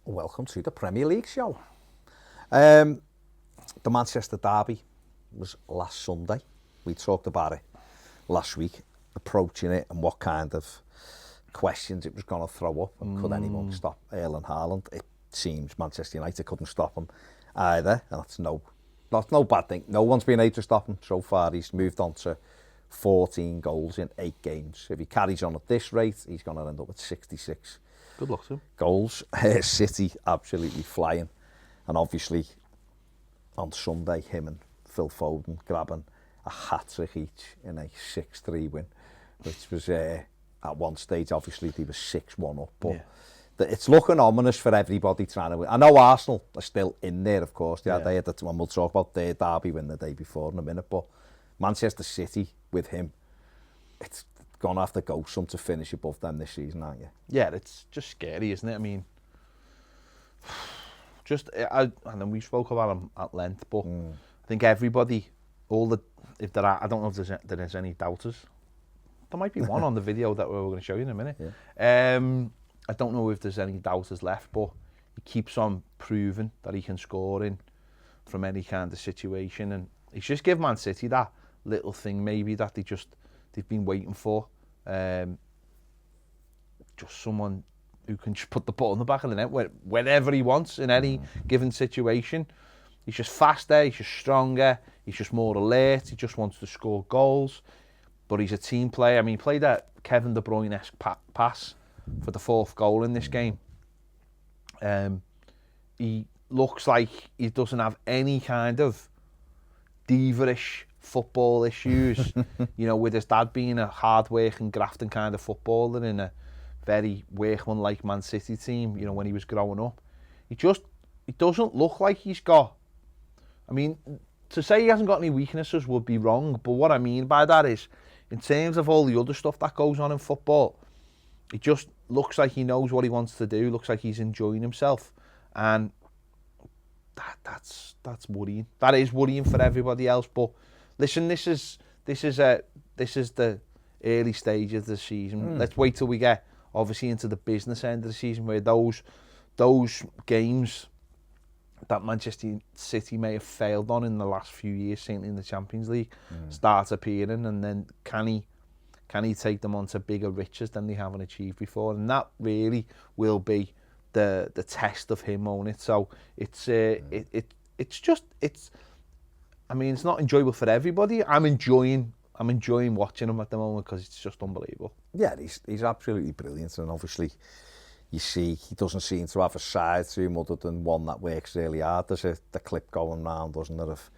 Welcome to the Premier League show. The Manchester derby was last Sunday. We talked about it last week, approaching it and what kind of questions it was going to throw up. And could anyone stop Erling Haaland? It seems Manchester United couldn't stop him either, and that's no bad thing. No one's been able to stop him so far. He's moved on to 14 goals in 8 games. If he carries on at this rate, he's going to end up with 66. Good luck to him. Goals. City absolutely flying. And obviously, on Sunday, him and Phil Foden grabbing a hat-trick each in a 6-3 win, which was, at one stage, obviously, they were 6-1 up. But it's looking ominous for everybody trying to win. I know Arsenal are still in there, of course. They had that one. We'll talk about their derby win the day before in a minute. But Manchester City, with him, it's going to have to go some to finish above them this season, aren't you? Yeah, it's just scary, isn't it? I mean, and then we spoke about him at length, but I think everybody, if there are, I don't know if there's any doubters. There might be one on the video that we're going to show you in a minute. Yeah. I don't know if there's any doubters left, but he keeps on proving that he can score in from any kind of situation, and he's just given Man City that little thing maybe that they've been waiting for. Just someone who can just put the ball in the back of the net whenever he wants in any given situation. He's just faster, he's just stronger, he's just more alert, he just wants to score goals. But he's a team player. I mean, he played that Kevin De Bruyne-esque pass for the 4th goal in this game. He looks like he doesn't have any kind of diva-ish football issues, with his dad being a hard-working, grafting kind of footballer in a very workman-like Man City team, when he was growing up. He doesn't look like he's got... I mean, to say he hasn't got any weaknesses would be wrong, but what I mean by that is, in terms of all the other stuff that goes on in football, he just looks like he knows what he wants to do, looks like he's enjoying himself, and that's worrying. That is worrying for everybody else, but listen, this is the early stage of the season. Let's wait till we get obviously into the business end of the season, where those games that Manchester City may have failed on in the last few years, certainly in the Champions League, start appearing, and then can he take them on to bigger riches than they haven't achieved before, and that really will be the test of him, won't it? So it's I mean, it's not enjoyable for everybody. I'm enjoying watching him at the moment because it's just unbelievable. Yeah, he's absolutely brilliant, and obviously you see he doesn't seem to have a side to him other than one that works really hard. There's the clip going round, doesn't there, of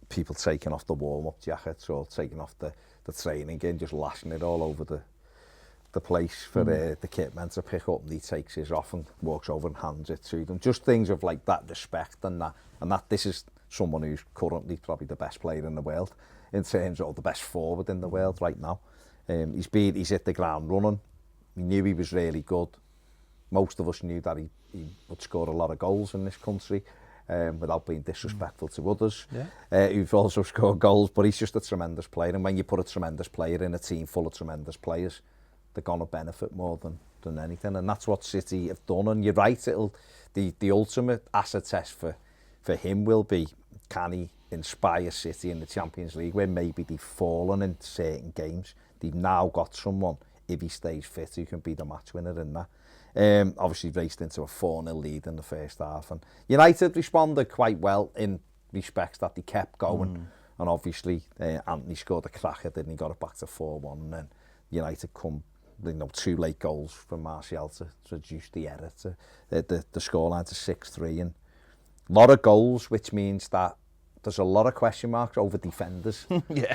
people taking off the warm-up jackets or taking off the training and just lashing it all over the place for the kit men to pick up, and he takes his off and walks over and hands it to them. Just things of like that respect and that this is someone who's currently probably the best player in the world in terms of the best forward in the world right now. He's hit the ground running. We knew he was really good. Most of us knew that he would score a lot of goals in this country without being disrespectful to others who've also scored goals, but he's just a tremendous player, and when you put a tremendous player in a team full of tremendous players, they're going to benefit more than anything, and that's what City have done. And you're right, the ultimate asset test for him will be, can he inspire City in the Champions League, where maybe they've fallen in certain games. They've now got someone, if he stays fit, who can be the match winner in that. Obviously raced into a 4-0 lead in the first half, and United responded quite well in respects that they kept going, and obviously Anthony scored a cracker, didn't he? Got it back to 4-1, and then United come 2 late goals from Martial to reduce the error to the scoreline to 6-3, and a lot of goals, which means that there's a lot of question marks over defenders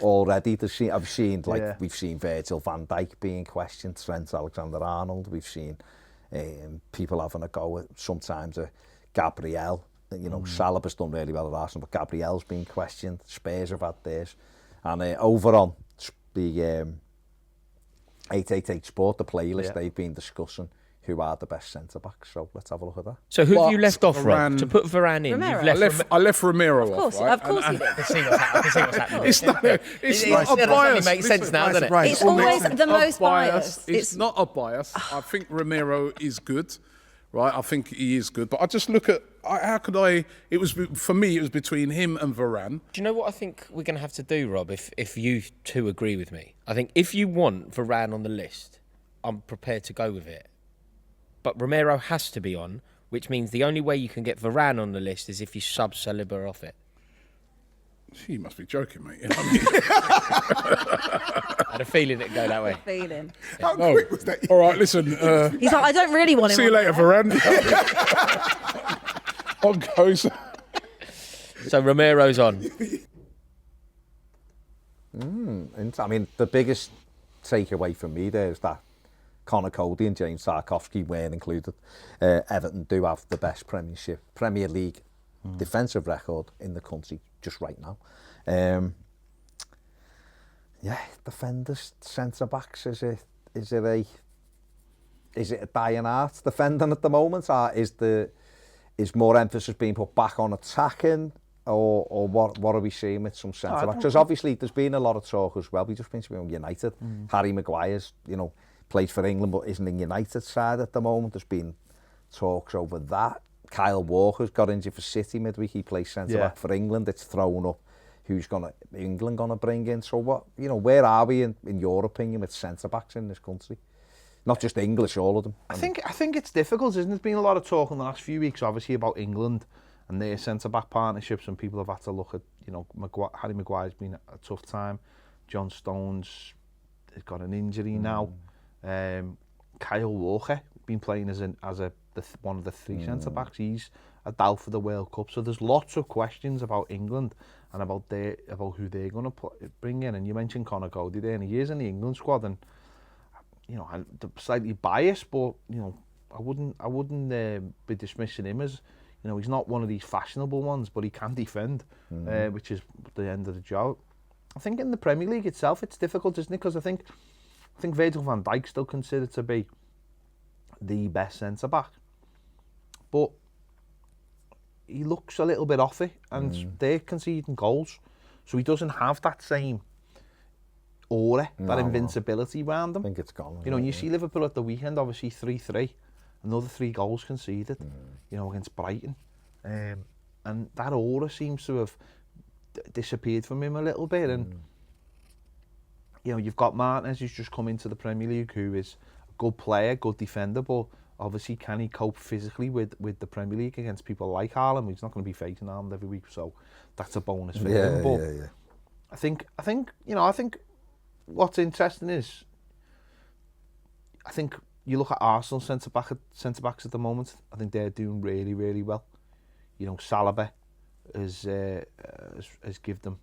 already. We've seen Virgil van Dijk being questioned, Trent Alexander-Arnold. We've seen people having a go at sometimes Gabriel. Saliba's done really well at Arsenal, but Gabriel's been questioned. Spurs have had theirs, and over on the 888 Sport, the playlist, they've been discussing who are the best centre-backs. So let's have a look at that. So who have you left off, Rob? To put Varane in, I left Romero off, right? Of course you did. I can see what's happening. It's not a bias. It makes sense now, doesn't it? It's always the most biased. It's not a bias. I think Romero is good. right? I think he is good, but I just look at how could I? It was for me. It was between him and Varane. Do you know what I think we're going to have to do, Rob? If you two agree with me, I think if you want Varane on the list, I'm prepared to go with it. But Romero has to be on, which means the only way you can get Varane on the list is if you sub Saliba off it. You must be joking, mate. You know what I mean? I had a feeling it'd go that way. Feeling. How quick was that? All right, listen. He's like, I don't really want him. See you later, Varane. On goes. So Romero's on. I mean, the biggest takeaway for me there is that Conor Cody and James Tarkowski weren't included. Everton do have the best Premier League defensive record in the country just right now. Defenders, centre backs, is it a dying art defending at the moment, or is more emphasis being put back on attacking, or what are we seeing with some centre backs? Because obviously there's been a lot of talk as well. We just been on United. Harry Maguire's, plays for England but isn't in United side at the moment. There's been talks over that. Kyle Walker's got injured for City midweek. He plays centre back for England. It's thrown up who's England gonna bring in. So what, where are we in your opinion with centre backs in this country? Not just English, all of them. I think it's difficult, isn't it? There's been a lot of talk in the last few weeks, obviously, about England and their centre back partnerships, and people have had to look at, Harry Maguire's been a tough time. John Stones has got an injury now. Kyle Walker been playing as one of the three centre backs. He's a doubt for the World Cup. So there's lots of questions about England and about who they're going to bring in. And you mentioned Conor Cody there, and he is in the England squad. And I'm slightly biased, but I wouldn't be dismissing him as he's not one of these fashionable ones, but he can defend, which is the end of the job. I think in the Premier League itself, it's difficult, isn't it? Because I think Virgil van Dijk's still considered to be the best centre back, but he looks a little bit off it, and they're conceding goals, so he doesn't have that same aura, that invincibility around him. I think it's gone. You see Liverpool at the weekend, obviously 3-3, another 3 goals conceded, against Brighton, and that aura seems to have disappeared from him a little bit. And you've got Martinez, who's just come into the Premier League, who is a good player, good defender, but obviously can he cope physically with the Premier League against people like Haaland? He's not going to be facing Haaland every week, so that's a bonus for him. But I think what's interesting is, I think you look at Arsenal centre backs at the moment. I think they're doing really, really well. Saliba has given them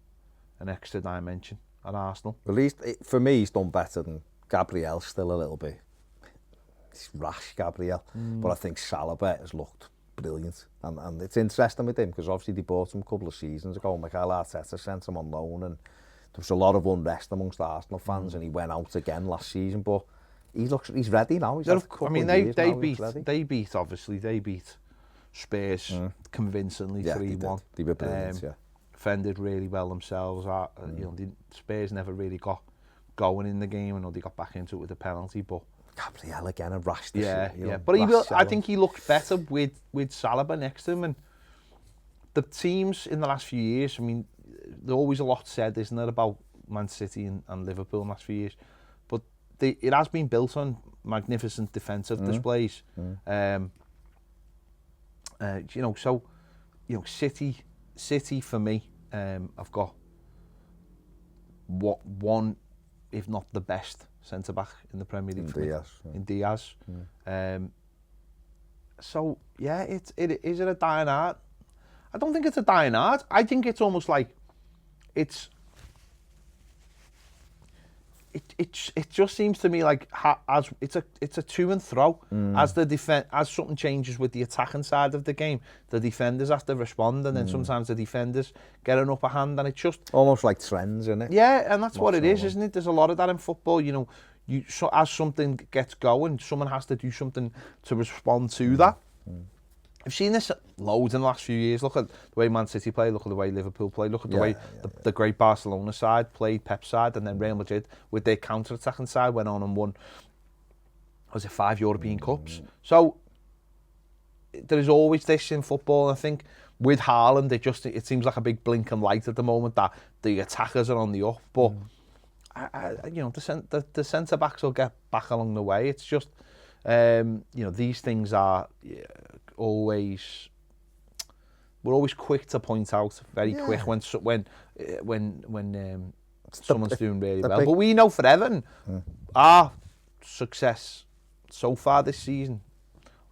an extra dimension at Arsenal. At least for me, he's done better than Gabriel. Still a little bit. He's rash, Gabriel, but I think Saliba has looked brilliant, and it's interesting with him because obviously they bought him a couple of seasons ago. Mikel Arteta sent him on loan, and there was a lot of unrest amongst Arsenal fans, and he went out again last season. But he's ready now. They beat Spurs convincingly 3-1. They were brilliant. Defended really well themselves. The Spurs never really got going in the game. I know they got back into it with a penalty, but Gabriel again and rash. But I think he looked better with Saliba next to him. And the teams in the last few years, I mean, there's always a lot said, isn't there, about Man City and Liverpool in the last few years. But it has been built on magnificent defensive displays. City for me, I've got one, if not the best centre back in the Premier League in Diaz. So yeah, is it a dying art? I don't think it's a dying art. I think it's almost like it just seems to me like as it's a to and fro. As something changes with the attacking side of the game, the defenders have to respond, and then sometimes the defenders get an upper hand, and it's just almost like trends, isn't it? Yeah, and that's what it is, isn't it? There's a lot of that in football. As something gets going, someone has to do something to respond to that. I've seen this loads in the last few years. Look at the way Man City play, look at the way Liverpool play, look at the way the great Barcelona side played, Pep's side, and then Real Madrid with their counter-attacking side went on and won, was it 5 European Cups? So there is always this in football. I think with Haaland, it seems like a big blinking light at the moment that the attackers are on the up. But the centre backs will get back along the way. It's just these things are always. We're always quick to point out, very quick when someone's doing really well. But we know for Everton, our success so far this season,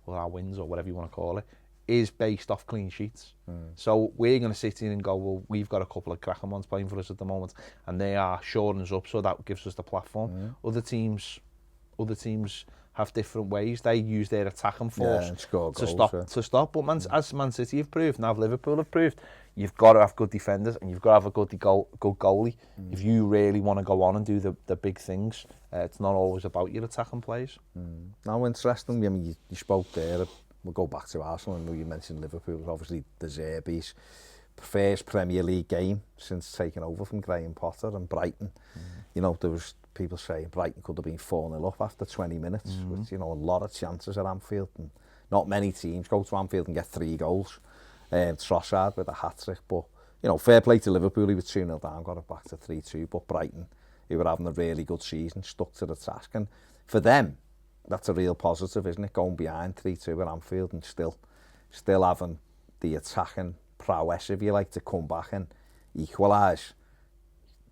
or our wins or whatever you want to call it, is based off clean sheets. So we're going to sit in and go, well, we've got a couple of cracking ones playing for us at the moment, and they are shoring us up, so that gives us the platform. Other teams have different ways. They use their attacking force to stop. But as Man City have proved, now Liverpool have proved, you've got to have good defenders and you've got to have a good goalie. If you really want to go on and do the big things, it's not always about your attacking plays. Now, interesting, I mean, you spoke there, we'll go back to Arsenal, and you mentioned Liverpool, obviously the Zerbi's first Premier League game since taking over from Graham Potter, and Brighton. There was people saying Brighton could have been 4-0 up after 20 minutes, with a lot of chances at Anfield, and not many teams go to Anfield and get 3 goals. Trossard with a hat-trick, but fair play to Liverpool, he was 2-0 down, got it back to 3-2, but Brighton, who were having a really good season, stuck to the task, and for them, that's a real positive, isn't it, going behind 3-2 at Anfield and still having the attacking prowess, if you like, to come back and equalise.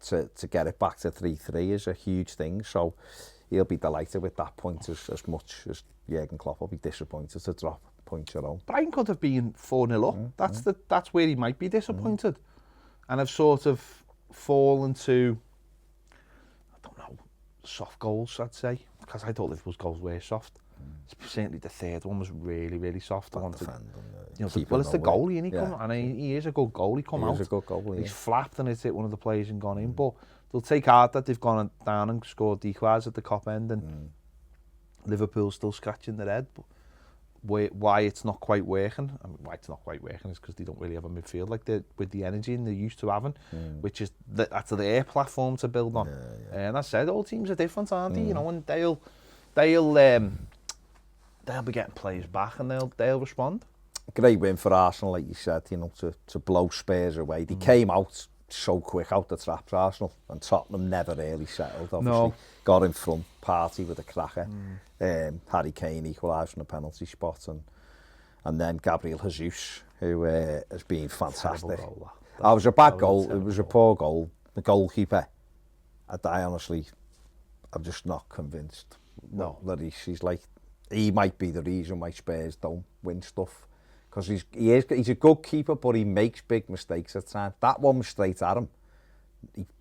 To get it back to 3-3 is a huge thing, so he'll be delighted with that point as much as Jurgen Klopp will be disappointed to drop points at home. Brighton could have been 4-0 up. That's where he might be disappointed, and I've sort of fallen to, I don't know, soft goals, I'd say, because I thought Liverpool's goals were soft. Certainly the third one was really, really soft. Well, it's the goalie, and he is a good goalie. He is a good goalie. He's flapped and it's hit one of the players and gone in. But they'll take heart that they've gone down and scored equaliser at the Cop End, and Liverpool's still scratching their head. But why it's not quite working? I mean, why it's not quite working is because they don't really have a midfield like with the energy and they're used to having, which is that's their platform to build on. And I said, all teams are different, aren't they? And they'll be getting players back and they'll respond. Great win for Arsenal, like you said, to blow Spurs away. They came out so quick out the traps, Arsenal, and Tottenham never really settled, obviously. Got in front, party with a cracker. Harry Kane equalised from the penalty spot, and then Gabriel Jesus, who has been fantastic. It was a bad goal, it was a poor goal. The goalkeeper, I'm just not convinced. That he's like, he might be the reason why Spurs don't win stuff, because he's a good keeper, but he makes big mistakes at times. That one was straight at him.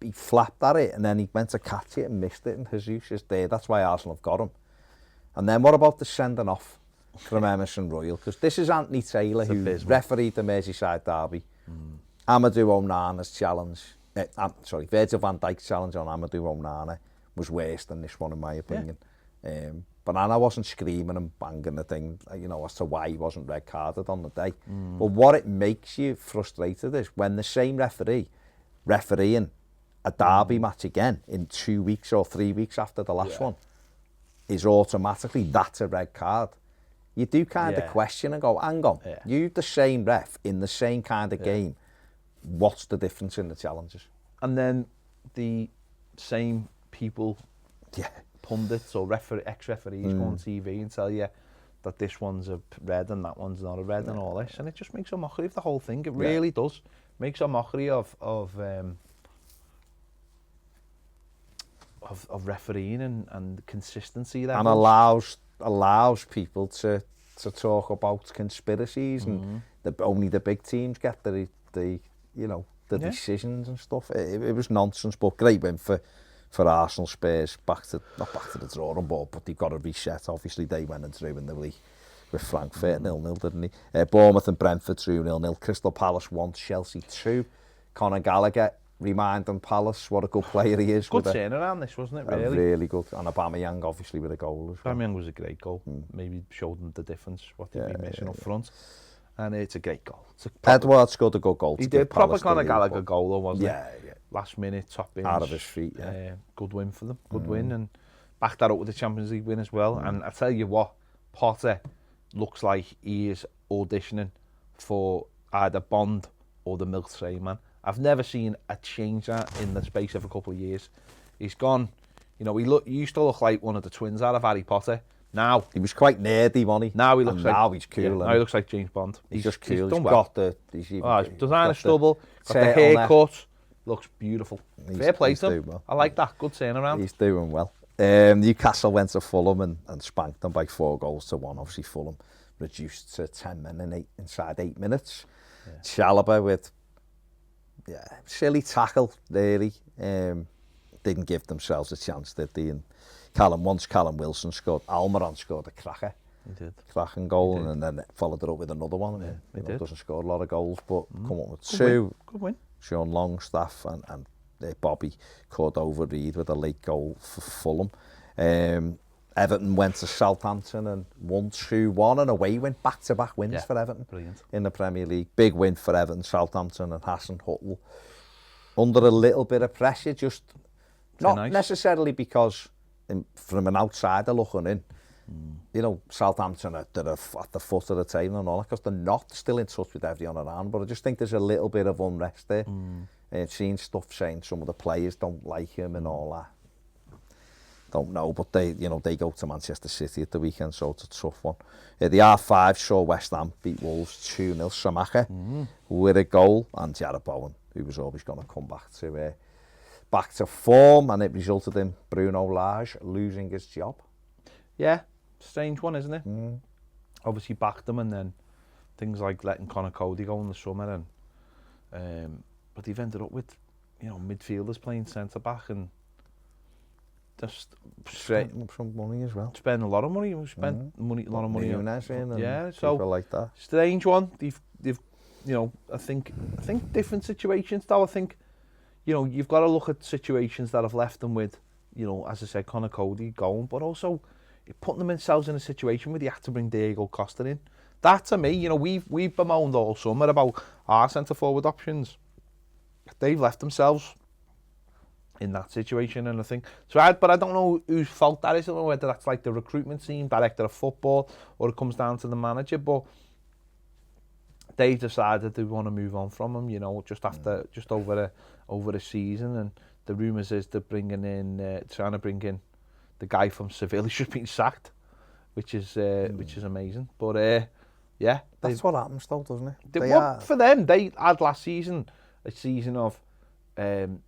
He flapped at it and then he went to catch it and missed it, and Jesus is there. That's why Arsenal have got him. And then what about the sending off from Emerson Royal? Because this is Anthony Taylor, who refereed the Merseyside derby. Amadou Onana's challenge, Virgil van Dijk's challenge on Amadou Onana was worse than this one, in my opinion. But I wasn't screaming and banging the thing, as to why he wasn't red carded on the day. But what it makes you frustrated is when the same refereeing a derby match again in 2 weeks or 3 weeks after the last one is automatically, that's a red card. You do kind of question and go, hang on, you the same ref in the same kind of game, what's the difference in the challenges? And then the same people, pundits or ex-referees go on TV and tell you that this one's a red and that one's not a red and all this, and it just makes a mockery of the whole thing. It really does. Makes a mockery of refereeing and consistency there. And allows people to talk about conspiracies and only the big teams get the decisions and stuff. It was nonsense, but great win for Arsenal. Spurs not back to the drawing board, but they've got to reset. Obviously, they went and drew in the league with Frankfurt 0-0, didn't they? Bournemouth and Brentford drew 0-0. Crystal Palace 1, Chelsea 2. Conor Gallagher reminding Palace what a good player he is. Good turnaround this, wasn't it, really? Really good. And Aubameyang obviously with a goal as well. Aubameyang was a great goal. Maybe showed them the difference, what they'd be missing up front. And it's a great goal. Edward scored a good goal. He did. Proper Conor Gallagher goal, though, wasn't it? Yeah. Last minute, top in. Out of his feet, good win for them. Good win. And backed that up with the Champions League win as well. And I tell you what, Potter looks like he is auditioning for either Bond or the Milk Train Man. I've never seen a change that in the space of a couple of years. He's gone, you know, he used to look like one of the twins out of Harry Potter. Now He was quite nerdy, wasn't he? Now he looks like... Now he's cool. Yeah, isn't now he looks like James Bond. He's just cool. He's He's done well. got the... He's even, He's designer stubble, got the turtleneck. haircut. Looks beautiful. Fair play he's to him. doing well. I like that. Good turnaround. He's doing well. Newcastle went to Fulham and spanked them by 4-1. Obviously, Fulham reduced to 10 men inside 8 minutes. Yeah. Chalobah with silly tackle, really. Didn't give themselves a chance, did they? And Callum Wilson scored, Almiron scored a cracker. He did. Cracking goal, and then followed it up with another one. Yeah, he did. Doesn't score a lot of goals, but come up with Good two. Good win. Sean Longstaff and Bobby Cordova-Reid with a late goal for Fulham. Everton went to Southampton and won 2-1, and away win, back-to-back wins for Everton. Brilliant. In the Premier League. Big win for Everton, Southampton and Hassan Huttel. Under a little bit of pressure, just not necessarily because from an outsider looking in, you know, Southampton are at the foot of the table and all that, because they're not still in touch with everyone around, but I just think there's a little bit of unrest there. Seeing stuff saying some of the players don't like him and all that. Don't know, but they go to Manchester City at the weekend, so it's a tough one. The R5 saw West Ham beat Wolves 2-0. Samaka with a goal, and Jarrod Bowen, who was always going to come back to form, and it resulted in Bruno Lage losing his job. Yeah, strange one, isn't it? Obviously backed them, and then things like letting Connor Cody go in the summer, and but they've ended up with, you know, midfielders playing centre back and just Spent some money as well. Spend a lot of money. We spent a lot of money on. So people like that. Strange one. They've you know, I think different situations though. I think, you know, you've got to look at situations that have left them with, you know, as I said, Connor Cody going, but also putting themselves in a situation where they have to bring Diego Costa in. That, to me, you know, we've bemoaned all summer about our centre forward options. They've left themselves in that situation, and I think so. But I don't know whose fault that is. I don't know whether that's like the recruitment team, director of football, or it comes down to the manager. But they've decided they want to move on from him. You know, just over a season, and the rumours is they're trying to bring in the guy from Seville who's been sacked, which is amazing. But yeah, that's what happens, though, doesn't it? For them, they had last season a season of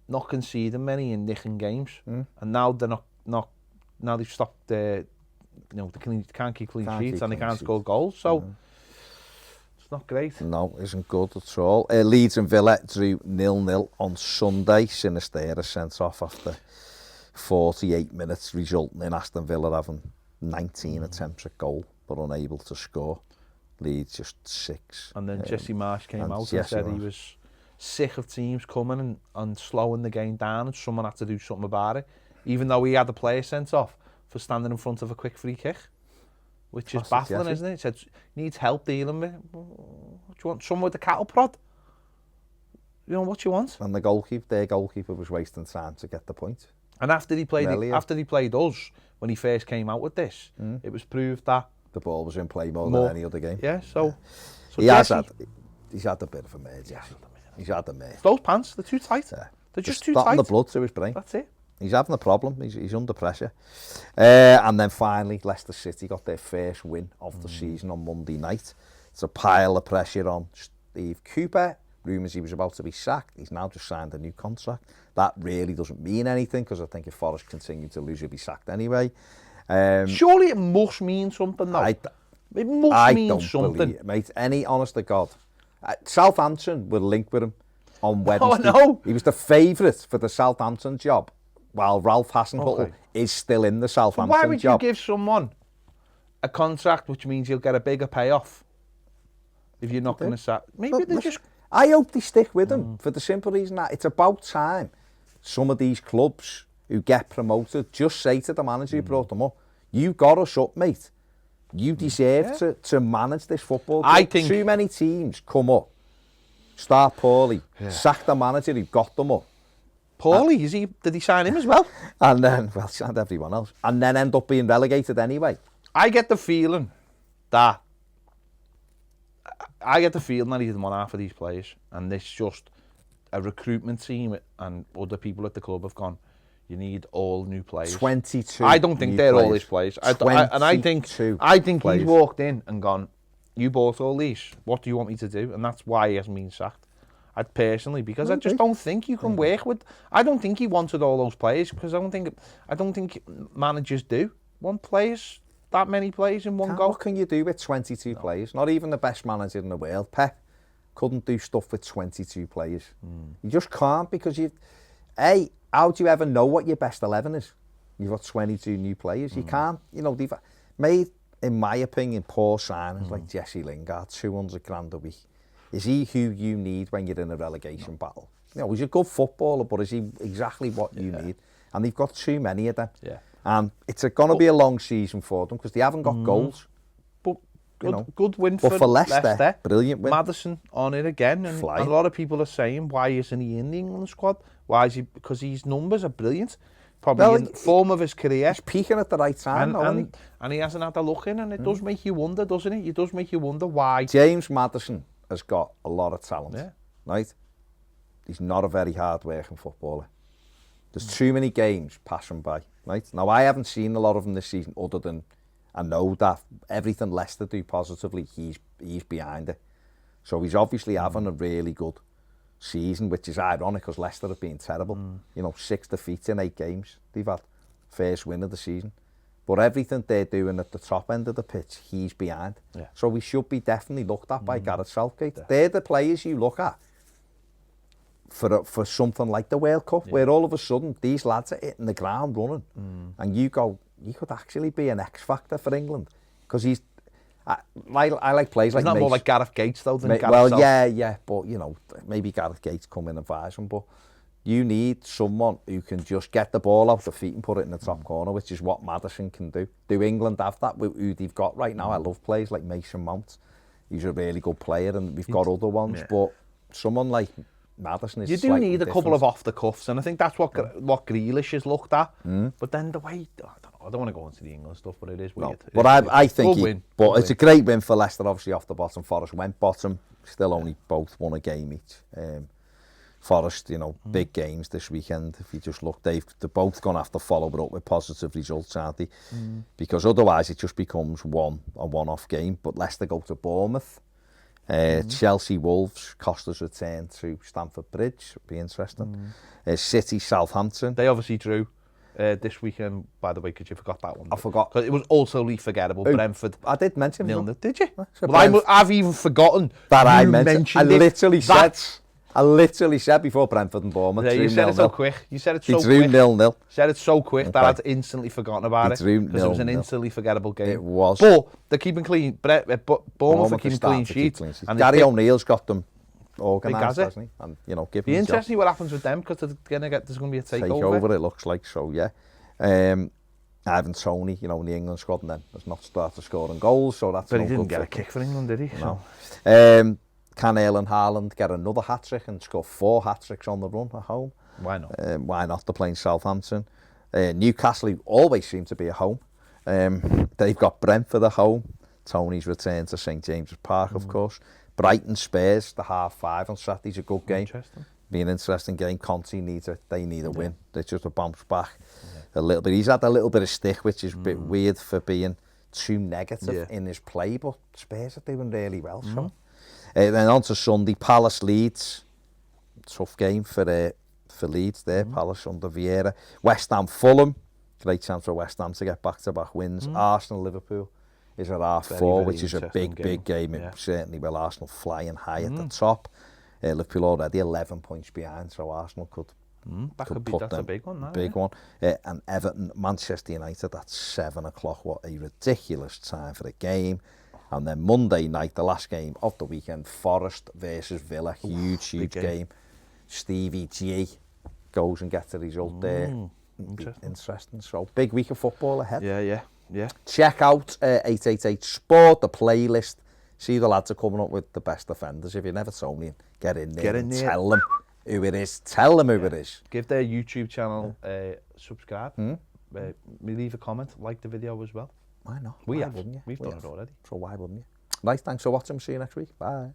not conceding many and nicking games, and now they're not. Now they've stopped. You know, they can't keep clean sheets and they can't score goals. So it's not great. No, isn't good at all. Leeds and Villa drew 0-0 on Sunday. Sinisterra sent off after 48 minutes, resulting in Aston Villa having 19 attempts at goal but unable to score. Leeds just 6. And then Jesse Marsh came out and said he was sick of teams coming and slowing the game down, and someone had to do something about it, even though he had the player sent off for standing in front of a quick free kick, which is baffling, isn't it? He said, needs help dealing with it. What do you want? Someone with a cattle prod? You know, what do you want? And their goalkeeper was wasting time to get the point. And after he played us, when he first came out with this, it was proved that the ball was in play more than any other game. Yeah, so he's had a bit of a mare, Jesse. He's had a mare. Those pants, they're too tight. Yeah. They're just too tight. Starting the blood through his brain. That's it. He's having a problem. He's under pressure. And then finally, Leicester City got their first win of the season on Monday night. It's a pile of pressure on Steve Cooper. Rumours he was about to be sacked. He's now just signed a new contract. That really doesn't mean anything, because I think if Forest continue to lose, he'll be sacked anyway. Surely it must mean something, though. It must mean something. Believe it, mate. Any honest to God. Southampton were linked with him on Wednesday. Oh, no. He was the favourite for the Southampton job, while Ralph Hasenhüttl is still in the Southampton job. Why would you give someone a contract which means you'll get a bigger payoff if you're not going to sack? Maybe they just... I hope they stick with him for the simple reason that it's about time some of these clubs who get promoted just say to the manager who brought them up, you got us up, mate. You deserve to manage this football club. I think too many teams come up, start poorly, sack the manager who got them up. Poorly? Did he sign him as well? And then, signed everyone else. And then end up being relegated anyway. I get the feeling that I get the feeling that he didn't want half of these players, and this just a recruitment team and other people at the club have gone, you need all new players. 22. I don't think they're all his players. I think players. he's walked in and gone, you bought all these, what do you want me to do? And that's why he hasn't been sacked. Because I just don't think you can work with. I don't think he wanted all those players, because I don't think managers do want players, that many players in one go. What can you do with 22 players? Not even the best manager in the world, Pep, couldn't do stuff with 22 players. You just can't, because how do you ever know what your best 11 is? You've got 22 new players. You can't, they've made, in my opinion, poor signings like Jesse Lingard, 200 grand a week. Is he who you need when you're in a relegation battle? He's a good footballer, but is he exactly what you need? And they've got too many of them. Yeah. And it's going to be a long season for them, because they haven't got goals. But good win for Leicester. Brilliant win. Maddison on it again. And a lot of people are saying, why isn't he in the England squad? Why is he? Because his numbers are brilliant. Probably in the form of his career. He's peaking at the right time, and he hasn't had a look in, and it does make you wonder, doesn't it? It does make you wonder why. James Maddison has got a lot of talent, right? He's not a very hard-working footballer. There's too many games passing by, right? Now, I haven't seen a lot of them this season, other than I know that everything Leicester do positively, he's behind it. So he's obviously having a really good season, which is ironic, because Leicester have been terrible. 6 defeats in 8 games they've had. First win of the season. But everything they're doing at the top end of the pitch, he's behind. Yeah. So we should be definitely looked at by Gareth Southgate. Yeah. They're the players you look at for something like the World Cup, where all of a sudden these lads are hitting the ground running, and you go, you could actually be an X factor for England, because he's. I like players like. He's not more like Gareth Gates though than Gareth Well, South. yeah, but maybe Gareth Gates come in and advise him, but. You need someone who can just get the ball off the feet and put it in the top corner, which is what Maddison can do. Do England have that with who they've got right now? I love players like Mason Mount. He's a really good player, and we've got other ones, but someone like Maddison is. You do need a couple of off the cuffs, and I think that's what Grealish is looked at. But then the way I don't want to go into the England stuff, but it is weird. No, but I think it's a great win for Leicester. Obviously off the bottom, Forest went bottom. Still only both won a game each. Forest, big games this weekend. If you just look, they're both going to have to follow it up with positive results, aren't they? Because otherwise it just becomes a one-off game. But Leicester go to Bournemouth. Chelsea, Wolves, Costa's return to Stamford Bridge. It'll be interesting. City, Southampton. They obviously drew this weekend, by the way, because you forgot that one. I forgot. Because it was also forgettable. Brentford. I did mention it. Did you? Well, I've even forgotten that I mentioned it. I literally said before Brentford and Bournemouth. Yeah, you said it so quick. You said it so quick. They drew 0-0. Said it so quick that I'd instantly forgotten about it. Because it was an instantly forgettable game. It was. But they're keeping clean. Bournemouth are keeping clean sheets. And Gary O'Neill's got them organised, hasn't he? And give them. Be interesting to see what happens with them, because there's going to be a takeover. It looks like, so yeah. Ivan Toney, in the England squad, and then has not started scoring goals, so that's. But he didn't get a kick for England, did he? No. Can Haaland get another hat-trick and score 4 hat-tricks on the run at home? Why not? Why not? They're playing Southampton. Newcastle, who always seem to be at home. They've got Brentford at home. Tony's return to St James's Park, of course. Brighton Spurs, the 5:30 on Saturday's a good game. Interesting. Be an interesting game. Conte they need a win. They just a bounce back a little bit. He's had a little bit of stick, which is a bit weird for being too negative in his play, but Spurs are doing really well. So. Then on to Sunday, Palace Leeds. Tough game for Leeds there, Palace under Vieira. West Ham Fulham. Great chance for West Ham to get back-to-back wins. Arsenal Liverpool is at 4:30, which is a big game. It certainly will. Arsenal flying high at the top. Liverpool already 11 points behind, so Arsenal could that's a big one. Big one. And Everton, Manchester United at 7 o'clock. What a ridiculous time for the game. And then Monday night, the last game of the weekend, Forest versus Villa. Huge game. Stevie G goes and gets the result there. Interesting. So, big week of football ahead. Yeah. Check out 888 Sport, the playlist. See the lads are coming up with the best defenders. If you never told me, get in there and tell them who it is. Tell them who it is. Give their YouTube channel subscribe. Leave a comment, like the video as well. Why not? We've done it already. So why wouldn't you? Right, thanks for watching. See you next week. Bye.